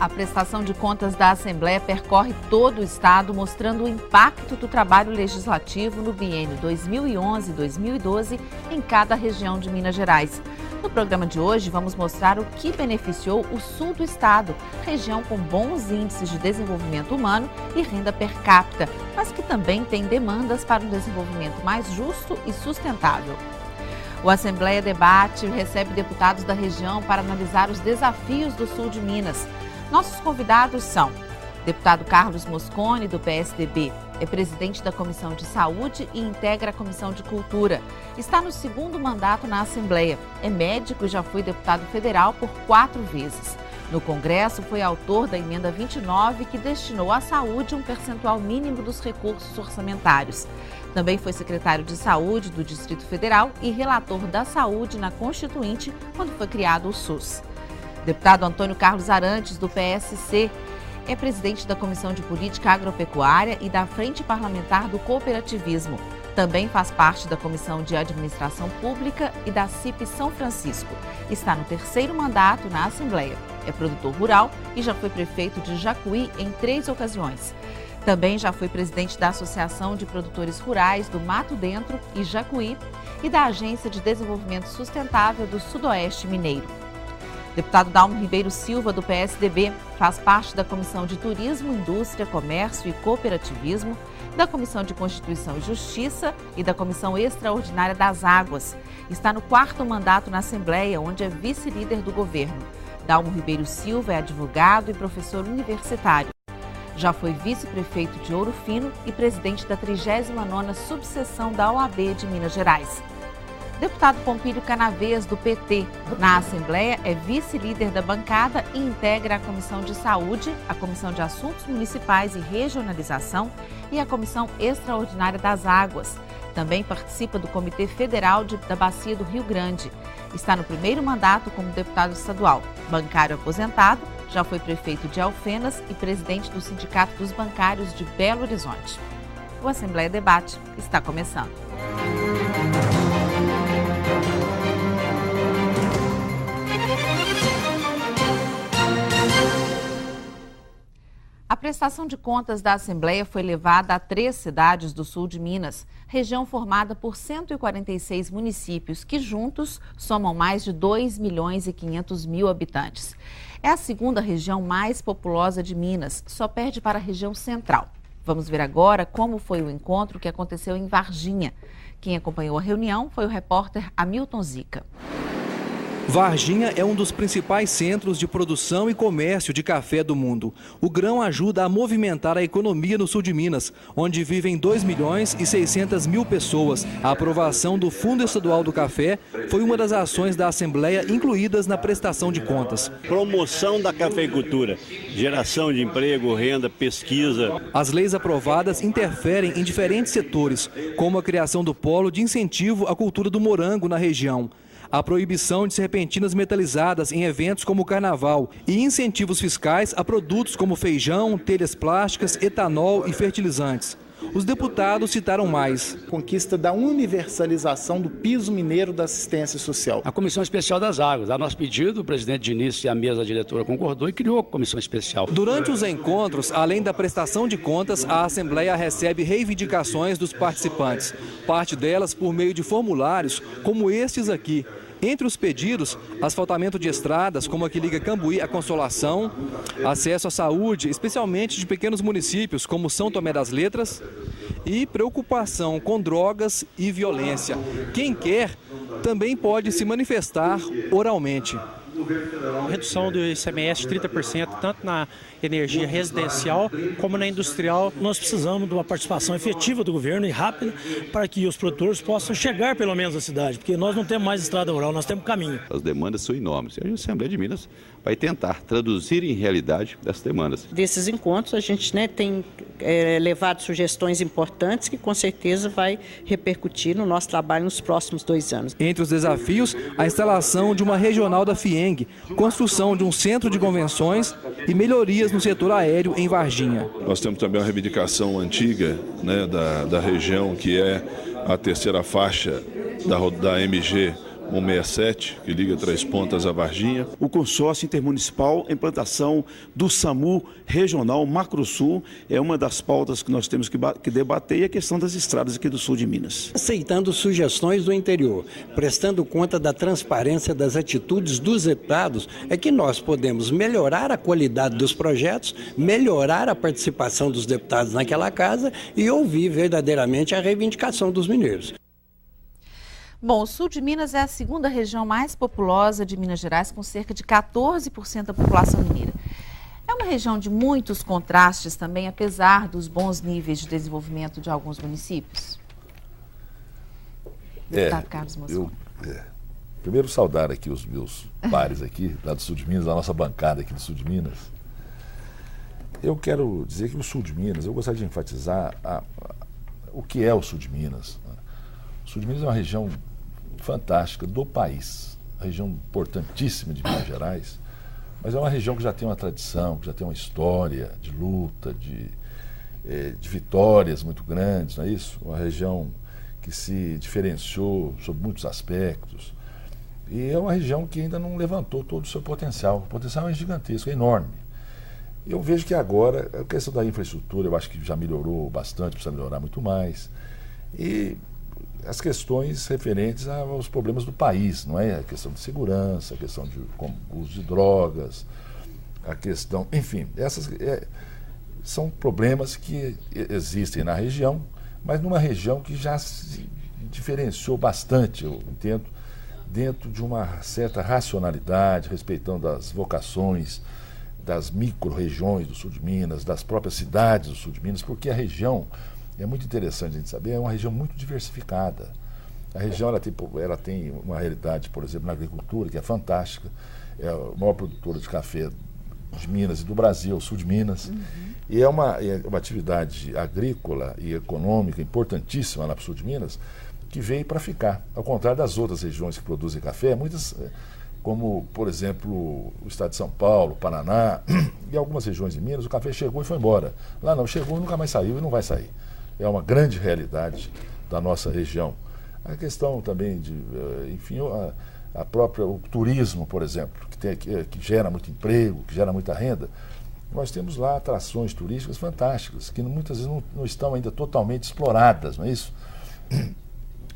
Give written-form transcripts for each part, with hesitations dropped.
A prestação de contas da Assembleia percorre todo o estado, mostrando o impacto do trabalho legislativo no biênio 2011-2012 em cada região de Minas Gerais. No programa de hoje, vamos mostrar o que beneficiou o sul do estado, região com bons índices de desenvolvimento humano e renda per capita, mas que também tem demandas para um desenvolvimento mais justo e sustentável. O Assembleia Debate recebe deputados da região para analisar os desafios do sul de Minas. Nossos convidados são deputado Carlos Mosconi, do PSDB, é presidente da Comissão de Saúde e integra a Comissão de Cultura. Está no segundo mandato na Assembleia. É médico e já foi deputado federal por 4 vezes. No Congresso, foi autor da emenda 29, que destinou à saúde um percentual mínimo dos recursos orçamentários. Também foi secretário de Saúde do Distrito Federal e relator da Saúde na Constituinte, quando foi criado o SUS. Deputado Antônio Carlos Arantes, do PSC, é presidente da Comissão de Política Agropecuária e da Frente Parlamentar do Cooperativismo. Também faz parte da Comissão de Administração Pública e da CIP São Francisco. Está no 3º mandato na Assembleia. É produtor rural e já foi prefeito de Jacuí em 3 ocasiões. Também já foi presidente da Associação de Produtores Rurais do Mato Dentro e Jacuí e da Agência de Desenvolvimento Sustentável do Sudoeste Mineiro. Deputado Dalmo Ribeiro Silva, do PSDB, faz parte da Comissão de Turismo, Indústria, Comércio e Cooperativismo, da Comissão de Constituição e Justiça e da Comissão Extraordinária das Águas. Está no 4º mandato na Assembleia, onde é vice-líder do governo. Dalmo Ribeiro Silva é advogado e professor universitário. Já foi vice-prefeito de Ouro Fino e presidente da 39ª subseção da OAB de Minas Gerais. Deputado Pompílio Canavês, do PT, na Assembleia é vice-líder da bancada e integra a Comissão de Saúde, a Comissão de Assuntos Municipais e Regionalização e a Comissão Extraordinária das Águas. Também participa do Comitê Federal da Bacia do Rio Grande. Está no 1º mandato como deputado estadual. Bancário aposentado, já foi prefeito de Alfenas e presidente do Sindicato dos Bancários de Belo Horizonte. O Assembleia Debate está começando. A prestação de contas da Assembleia foi levada a 3 cidades do sul de Minas, região formada por 146 municípios que juntos somam mais de 2.500.000 habitantes. É a 2ª região mais populosa de Minas, só perde para a região central. Vamos ver agora como foi o encontro que aconteceu em Varginha. Quem acompanhou a reunião foi o repórter Hamilton Zica. Varginha é um dos principais centros de produção e comércio de café do mundo. O grão ajuda a movimentar a economia no sul de Minas, onde vivem 2.600.000 pessoas. A aprovação do Fundo Estadual do Café foi uma das ações da Assembleia incluídas na prestação de contas. Promoção da cafeicultura, geração de emprego, renda, pesquisa. As leis aprovadas interferem em diferentes setores, como a criação do polo de incentivo à cultura do morango na região, a proibição de serpentinas metalizadas em eventos como o Carnaval e incentivos fiscais a produtos como feijão, telhas plásticas, etanol e fertilizantes. Os deputados citaram mais. Conquista da universalização do piso mineiro da assistência social. A Comissão Especial das Águas, a nosso pedido, o presidente Diniz e a mesa diretora concordou e criou a Comissão Especial. Durante os encontros, além da prestação de contas, a Assembleia recebe reivindicações dos participantes. Parte delas por meio de formulários, como estes aqui. Entre os pedidos, asfaltamento de estradas, como a que liga Cambuí à Consolação, acesso à saúde, especialmente de pequenos municípios, como São Tomé das Letras, e preocupação com drogas e violência. Quem quer também pode se manifestar oralmente. Redução do ICMS de 30%, tanto na energia residencial como na industrial. Nós precisamos de uma participação efetiva do governo e rápida para que os produtores possam chegar pelo menos à cidade, porque nós não temos mais estrada rural, nós temos caminho. As demandas são enormes e a Assembleia de Minas vai tentar traduzir em realidade essas demandas. Desses encontros a gente tem levado sugestões importantes que com certeza vai repercutir no nosso trabalho nos próximos 2 anos. Entre os desafios, a instalação de uma regional da FIENG, construção de um centro de convenções e melhorias no setor aéreo em Varginha. Nós temos também uma reivindicação antiga, da região, que é a terceira faixa da MG 167, que liga Três Pontas a Varginha. O consórcio intermunicipal, a implantação do SAMU regional Macro-Sul, é uma das pautas que nós temos que debater, e a questão das estradas aqui do sul de Minas. Aceitando sugestões do interior, prestando conta da transparência das atitudes dos deputados, é que nós podemos melhorar a qualidade dos projetos, melhorar a participação dos deputados naquela casa e ouvir verdadeiramente a reivindicação dos mineiros. Bom, o sul de Minas é a segunda região mais populosa de Minas Gerais, com cerca de 14% da população mineira. É uma região de muitos contrastes também, apesar dos bons níveis de desenvolvimento de alguns municípios. Deputado Carlos Moscon. Primeiro saudar aqui os meus pares aqui, lá do sul de Minas, a nossa bancada aqui do sul de Minas. Eu quero dizer que o sul de Minas, eu gostaria de enfatizar o que é o sul de Minas. O sul de Minas é uma região fantástica do país, uma região importantíssima de Minas Gerais, mas é uma região que já tem uma tradição, que já tem uma história de luta, de vitórias muito grandes, não é isso? Uma região que se diferenciou sob muitos aspectos, e é uma região que ainda não levantou todo o seu potencial. O potencial é gigantesco, é enorme. Eu vejo que agora, a questão da infraestrutura, eu acho que já melhorou bastante, precisa melhorar muito mais, e as questões referentes aos problemas do país, não é? A questão de segurança, a questão de uso de drogas, a questão... Enfim, essas são problemas que existem na região, mas numa região que já se diferenciou bastante, eu entendo, dentro de uma certa racionalidade, respeitando as vocações das micro-regiões do sul de Minas, das próprias cidades do sul de Minas, porque a região... É muito interessante a gente saber, é uma região muito diversificada. A região ela tem uma realidade, por exemplo, na agricultura, que é fantástica. É a maior produtora de café de Minas e do Brasil, o sul de Minas. E é uma atividade agrícola e econômica importantíssima lá para o sul de Minas, que veio para ficar. Ao contrário das outras regiões que produzem café, muitas, como, por exemplo, o estado de São Paulo, Paraná e algumas regiões de Minas, o café chegou e foi embora. Lá não, chegou e nunca mais saiu e não vai sair. É uma grande realidade da nossa região. A questão também de, enfim, a própria, o turismo, por exemplo, que gera muito emprego, que gera muita renda. Nós temos lá atrações turísticas fantásticas, que muitas vezes não estão ainda totalmente exploradas, não é isso?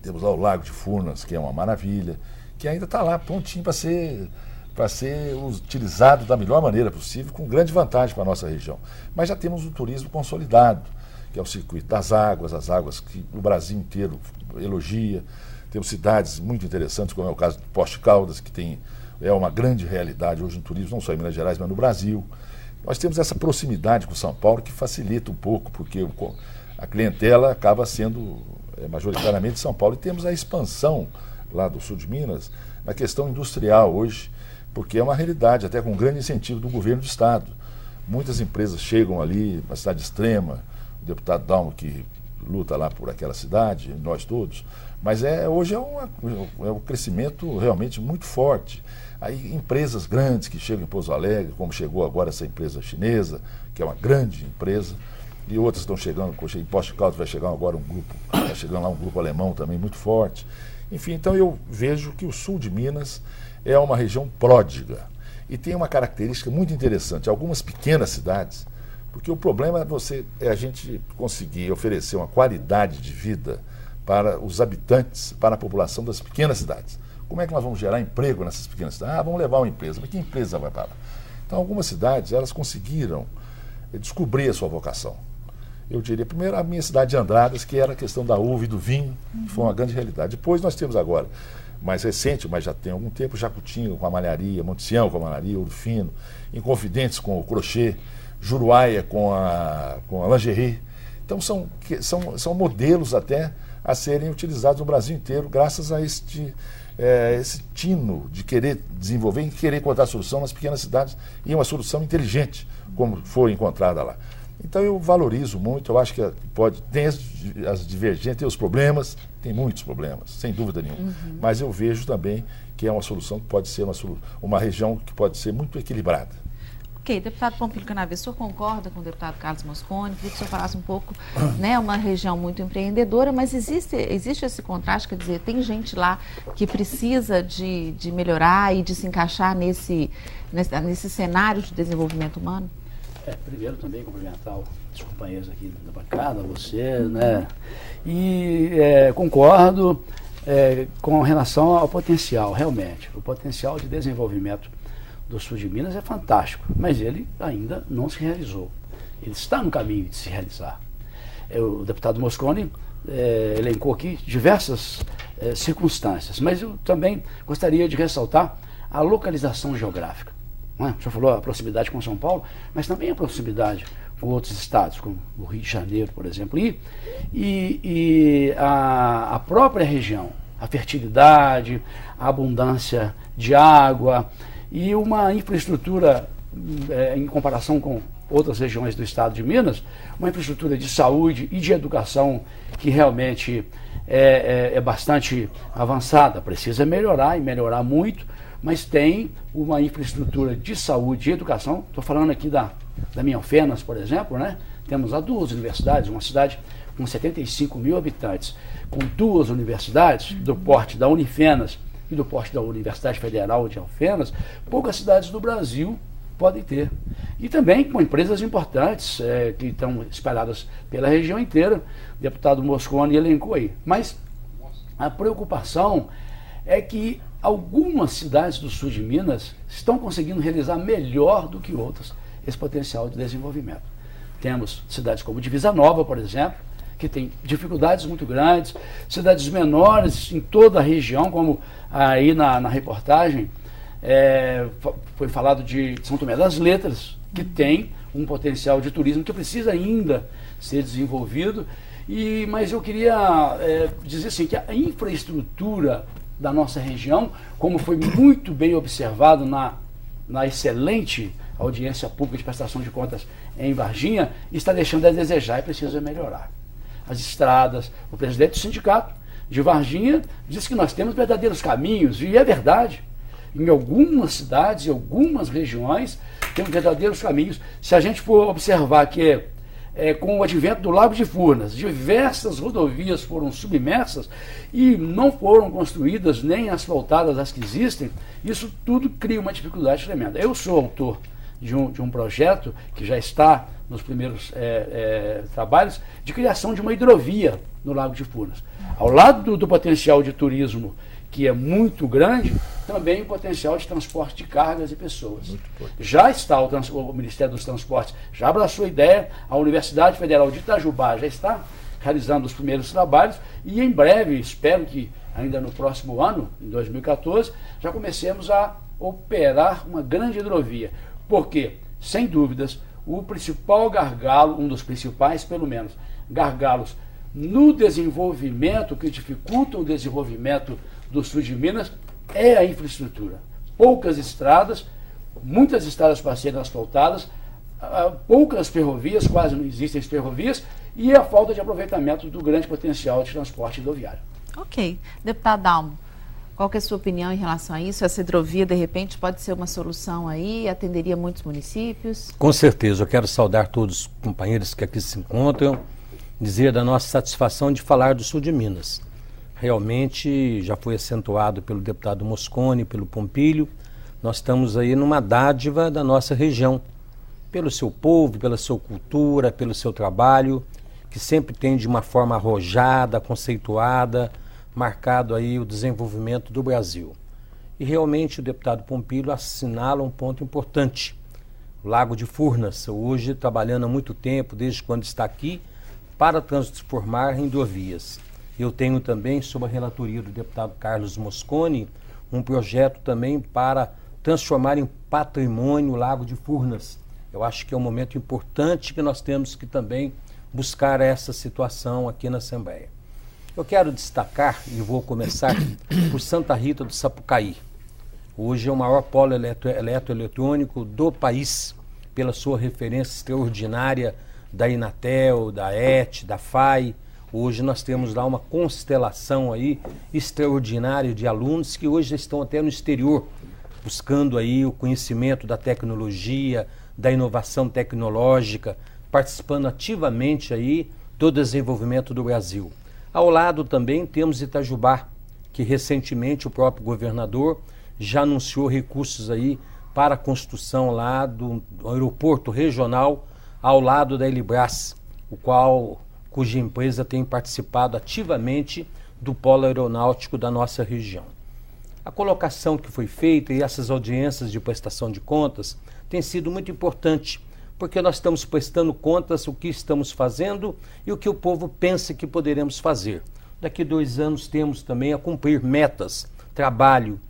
Temos lá o Lago de Furnas, que é uma maravilha, que ainda está lá prontinho para ser utilizado da melhor maneira possível, com grande vantagem para a nossa região. Mas já temos o turismo consolidado, que é o circuito das águas, as águas que o Brasil inteiro elogia. Temos cidades muito interessantes, como é o caso de Poços de Caldas, que é uma grande realidade hoje no turismo, não só em Minas Gerais, mas no Brasil. Nós temos essa proximidade com São Paulo que facilita um pouco, porque a clientela acaba sendo majoritariamente de São Paulo. E temos a expansão lá do sul de Minas na questão industrial hoje, porque é uma realidade, até com grande incentivo do governo do estado. Muitas empresas chegam ali, uma cidade extrema, o deputado Dalmo que luta lá por aquela cidade, nós todos, mas hoje é um crescimento realmente muito forte. Aí empresas grandes que chegam em Pouso Alegre, como chegou agora essa empresa chinesa, que é uma grande empresa, e outras estão chegando, em Poços de Caldas vai chegar agora vai chegando lá um grupo alemão também muito forte. Enfim, então eu vejo que o sul de Minas é uma região pródiga e tem uma característica muito interessante. Algumas pequenas cidades, porque o problema é a gente conseguir oferecer uma qualidade de vida para os habitantes, para a população das pequenas cidades. Como é que nós vamos gerar emprego nessas pequenas cidades? Vamos levar uma empresa, mas que empresa vai para lá? Então, algumas cidades, elas conseguiram descobrir a sua vocação. Eu diria, primeiro, a minha cidade de Andradas, que era a questão da uva e do vinho, que foi uma grande realidade. Depois nós temos agora, mais recente, mas já tem algum tempo, Jacutinga com a malharia, Monte Sião com a malharia, Ouro Fino, Inconfidentes com o crochê, Juruáia com a lingerie. Então são modelos até a serem utilizados no Brasil inteiro, graças a esse tino de querer desenvolver e querer encontrar solução nas pequenas cidades, e uma solução inteligente, como foi encontrada lá. Então eu valorizo muito, eu acho que tem as divergências, tem os problemas, tem muitos problemas, sem dúvida nenhuma, mas eu vejo também que é uma solução que pode ser uma região que pode ser muito equilibrada. Ok, deputado Pompílio Canaveses, o senhor concorda com o deputado Carlos Mosconi? Queria que o senhor falasse um pouco, né, uma região muito empreendedora, mas existe esse contraste, quer dizer, tem gente lá que precisa de melhorar e de se encaixar nesse cenário de desenvolvimento humano? Primeiro também cumprimentar os companheiros aqui da bancada, você, né, e concordo com relação ao potencial, realmente, o potencial de desenvolvimento do sul de Minas é fantástico, mas ele ainda não se realizou. Ele está no caminho de se realizar. O deputado Mosconi elencou aqui diversas circunstâncias, mas eu também gostaria de ressaltar a localização geográfica. Não é? O senhor falou a proximidade com São Paulo, mas também a proximidade com outros estados, como o Rio de Janeiro, por exemplo, e a própria região, a fertilidade, a abundância de água, e uma infraestrutura, em comparação com outras regiões do estado de Minas, uma infraestrutura de saúde e de educação que realmente é bastante avançada. Precisa melhorar e melhorar muito, mas tem uma infraestrutura de saúde e educação. Estou falando aqui da minha Alfenas, por exemplo, né? Temos lá 2 universidades, uma cidade com 75 mil habitantes, com 2 universidades do porte da Unifenas e do porte da Universidade Federal de Alfenas, poucas cidades do Brasil podem ter. E também com empresas importantes que estão espalhadas pela região inteira, o deputado Mosconi elencou aí. Mas a preocupação é que algumas cidades do sul de Minas estão conseguindo realizar melhor do que outras esse potencial de desenvolvimento. Temos cidades como Divisa Nova, por exemplo, que tem dificuldades muito grandes, cidades menores em toda a região, como aí na reportagem foi falado de São Tomé das Letras, que tem um potencial de turismo que precisa ainda ser desenvolvido, mas eu queria dizer assim, que a infraestrutura da nossa região, como foi muito bem observado na excelente audiência pública de prestação de contas em Varginha, está deixando a desejar e precisa melhorar. As estradas, o presidente do sindicato de Varginha disse que nós temos verdadeiros caminhos, e é verdade. Em algumas cidades, em algumas regiões, temos verdadeiros caminhos. Se a gente for observar que com o advento do Lago de Furnas, diversas rodovias foram submersas e não foram construídas nem asfaltadas as que existem, isso tudo cria uma dificuldade tremenda. Eu sou autor de um projeto que já está nos primeiros trabalhos de criação de uma hidrovia no Lago de Furnas. Ao lado do potencial de turismo, que é muito grande, também o potencial de transporte de cargas e pessoas. Já está o Ministério dos Transportes, já abraçou a ideia, a Universidade Federal de Itajubá já está realizando os primeiros trabalhos, e em breve, espero que ainda no próximo ano, em 2014, já comecemos a operar uma grande hidrovia. Porque, sem dúvidas, o principal gargalo, um dos principais, pelo menos, gargalos no desenvolvimento, que dificultam o desenvolvimento do sul de Minas, é a infraestrutura. Poucas estradas, muitas estradas para serem asfaltadas, poucas ferrovias, quase não existem ferrovias, e a falta de aproveitamento do grande potencial de transporte rodoviário. Ok. Deputado Dalmo, qual que é a sua opinião em relação a isso? Essa hidrovia, de repente, pode ser uma solução aí? Atenderia muitos municípios? Com certeza. Eu quero saudar todos os companheiros que aqui se encontram, dizer da nossa satisfação de falar do sul de Minas. Realmente já foi acentuado pelo deputado Mosconi, pelo Pompílio. Nós estamos aí numa dádiva da nossa região, pelo seu povo, pela sua cultura, pelo seu trabalho, que sempre tem de uma forma arrojada, conceituada, marcado aí o desenvolvimento do Brasil. E realmente o deputado Pompílio assinala um ponto importante. O Lago de Furnas, hoje trabalhando há muito tempo, desde quando está aqui, para transformar em hidrovias. Eu tenho também, sob a relatoria do deputado Carlos Mosconi, um projeto também para transformar em patrimônio o Lago de Furnas. Eu acho que é um momento importante que nós temos que também buscar essa situação aqui na Assembleia. Eu quero destacar, e vou começar por Santa Rita do Sapucaí. Hoje é o maior polo eletroeletrônico do país, pela sua referência extraordinária da Inatel, da ET, da FAI. Hoje nós temos lá uma constelação aí extraordinária de alunos que hoje estão até no exterior, buscando aí o conhecimento da tecnologia, da inovação tecnológica, participando ativamente aí do desenvolvimento do Brasil. Ao lado também temos Itajubá, que recentemente o próprio governador já anunciou recursos aí para a construção lá do aeroporto regional ao lado da Elibras, cuja empresa tem participado ativamente do polo aeronáutico da nossa região. A colocação que foi feita e essas audiências de prestação de contas tem sido muito importante, porque nós estamos prestando contas do que estamos fazendo e o que o povo pensa que poderemos fazer. Daqui 2 anos temos também a cumprir metas, trabalho.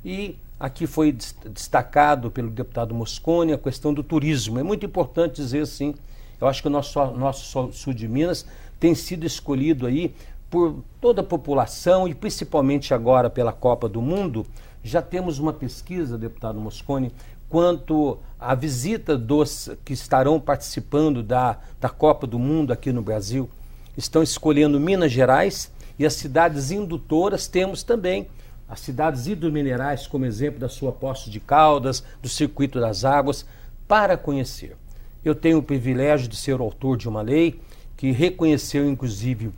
E aqui foi destacado pelo deputado Mosconi a questão do turismo. É muito importante dizer assim, eu acho que o nosso sul de Minas tem sido escolhido aí por toda a população e principalmente agora pela Copa do Mundo. Já temos uma pesquisa, deputado Mosconi, quanto à visita dos que estarão participando da Copa do Mundo aqui no Brasil. Estão escolhendo Minas Gerais e as cidades indutoras temos também as cidades hidrominerais, como exemplo da sua Poços de Caldas, do Circuito das Águas, para conhecer. Eu tenho o privilégio de ser o autor de uma lei que reconheceu, inclusive,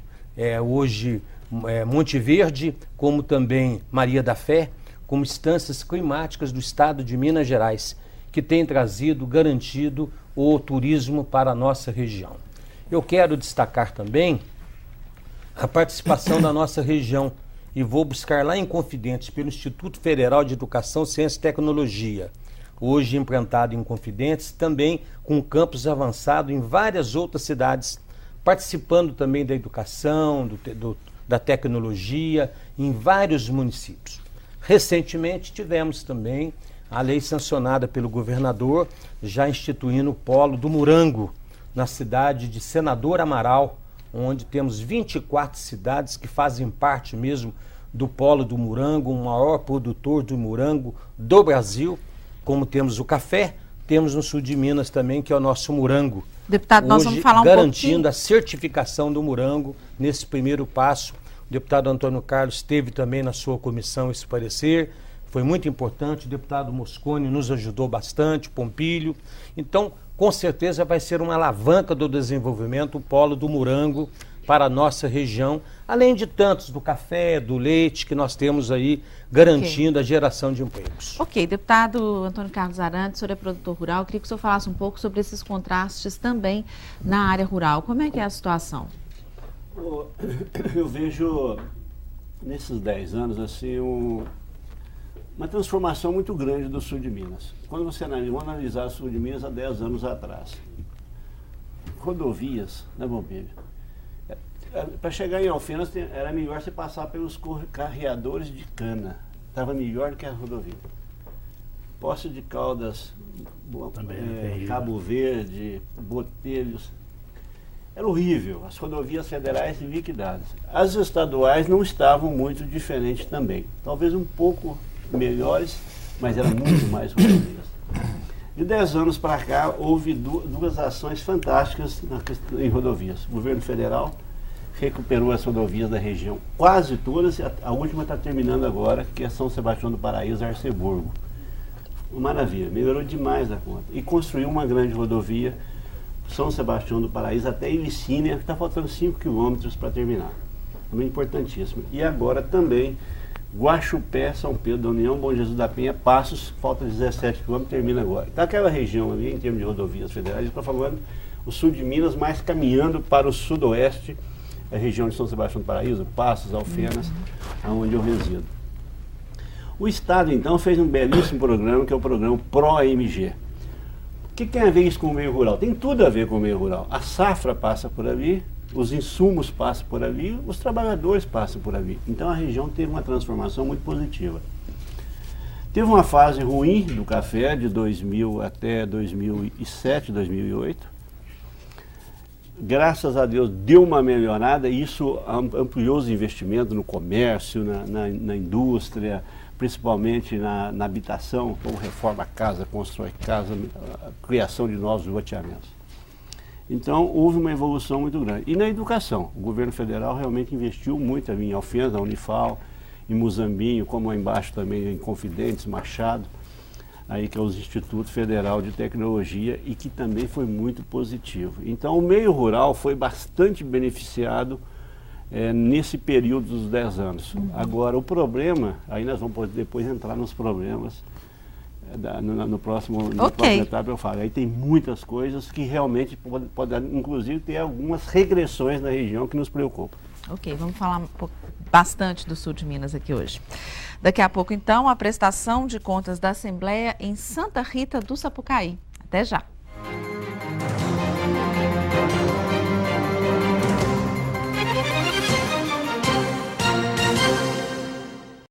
hoje Monte Verde, como também Maria da Fé, como instâncias climáticas do estado de Minas Gerais, que tem garantido o turismo para a nossa região. Eu quero destacar também a participação da nossa região e vou buscar lá em Confidentes, pelo Instituto Federal de Educação, Ciência e Tecnologia, hoje implantado em Confidentes, também com campus avançado em várias outras cidades, participando também da educação, da tecnologia, em vários municípios. Recentemente tivemos também a lei sancionada pelo governador, já instituindo o polo do Morango, na cidade de Senador Amaral, onde temos 24 cidades que fazem parte mesmo do polo do morango, o maior produtor do morango do Brasil. Como temos o café, temos no sul de Minas também, que é o nosso morango. Deputado, nós vamos falar garantindo a certificação do morango nesse primeiro passo. O deputado Antônio Carlos teve também na sua comissão esse parecer, foi muito importante. O deputado Mosconi nos ajudou bastante, Pompílio. Então, com certeza vai ser uma alavanca do desenvolvimento, o polo do morango para a nossa região, além de tantos do café, do leite, que nós temos aí garantindo a geração de empregos. Ok, deputado Antônio Carlos Arantes, o senhor é produtor rural, eu queria que o senhor falasse um pouco sobre esses contrastes também na área rural. Como é que é a situação? Eu vejo nesses 10 anos assim uma transformação muito grande do sul de Minas. Quando você analisar o sul de Minas há 10 anos atrás, rodovias, né, Pompílio? Para chegar em Alfenas era melhor você passar pelos carreadores de cana. Estava melhor do que a rodovia. Poços de Caldas, Cabo Verde, Botelhos. Era horrível. As rodovias federais liquidadas. As estaduais não estavam muito diferentes também. Talvez um pouco melhores, mas eram muito mais rodovias. De 10 anos para cá, houve duas ações fantásticas em rodovias. O governo federal recuperou as rodovias da região, quase todas, a última está terminando agora, que é São Sebastião do Paraíso, Arceburgo. Maravilha, melhorou demais a conta. E construiu uma grande rodovia, São Sebastião do Paraíso, até Ilicínia, que está faltando 5 quilômetros para terminar. Também importantíssimo. E agora também, Guaxupé, São Pedro da União, Bom Jesus da Penha, Passos, falta 17 quilômetros, termina agora. Então aquela região ali, em termos de rodovias federais, eu estou falando o sul de Minas, mais caminhando para o sudoeste, a região de São Sebastião do Paraíso, Passos, Alfenas, onde eu resido. O Estado, então, fez um belíssimo programa, que é o programa PRO-AMG. O que tem a ver isso com o meio rural? Tem tudo a ver com o meio rural. A safra passa por ali, os insumos passam por ali, os trabalhadores passam por ali. Então a região teve uma transformação muito positiva. Teve uma fase ruim do café, de 2000 até 2007, 2008. Graças a Deus deu uma melhorada e isso ampliou os investimentos no comércio, na indústria, principalmente na habitação, como reforma casa, constrói casa, a criação de novos loteamentos. Então houve uma evolução muito grande. E na educação, o governo federal realmente investiu muito em Alfenas, na Unifal, em Muzambinho, como lá embaixo também em Confidentes, Machado. aí que é o Instituto Federal de Tecnologia, e que também foi muito positivo. Então o meio rural foi bastante beneficiado nesse período dos 10 anos. Agora o problema, aí nós vamos poder depois entrar nos problemas, no próximo etapa eu falo. Aí tem muitas coisas que realmente pode inclusive ter algumas regressões na região que nos preocupam. Ok, vamos falar bastante do sul de Minas aqui hoje. Daqui a pouco, então, a prestação de contas da Assembleia em Santa Rita do Sapucaí. Até já.